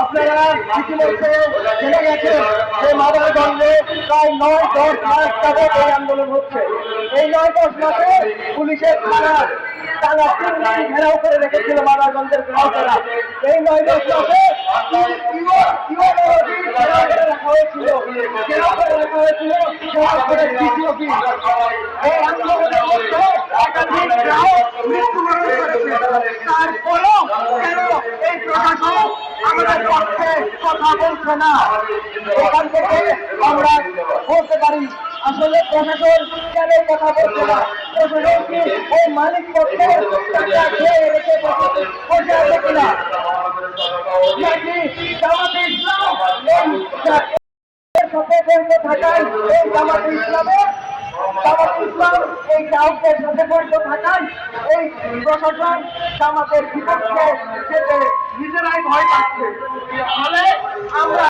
আপনারা ইতিমধ্যে জেনে গেছেন যে মাদারগঞ্জে প্রায় ৯-১০ মাস যাবৎ এই আন্দোলন হচ্ছে। এই ৯-১০ মাসে পুলিশের টানা ৩ দিন ঘেরাও করে রেখেছিল মাদারগঞ্জের গ্রাহকেরা। এই ৯-১০ মাসে ঘেরাও করে রাখা হয়েছিল, এই আন্দোলনের মধ্যে একাধিক গ্রাহক মৃত্যুবরণ করেছে। তারপরেও কেন এই প্রশাসন আমাদের পক্ষে কথা বলছে না? এখান থেকে আমরা বলতে পারি আসলে প্রশাসন কেন কথা বলছে না? প্রশাসন কি ওই মালিক পক্ষের টাকা খেয়ে রেখে বসে আছে কিনা, নাকি জামাতে ইসলাম সাথে জড়িত থাকায় এই জামাতে ইসলাম এই গ্রাহকদের সাথে জড়িত থাকায় এই প্রশাসন জামাতের বিপক্ষে যেতে নিজেরাই ভয় পাচ্ছে। ফলে আমরা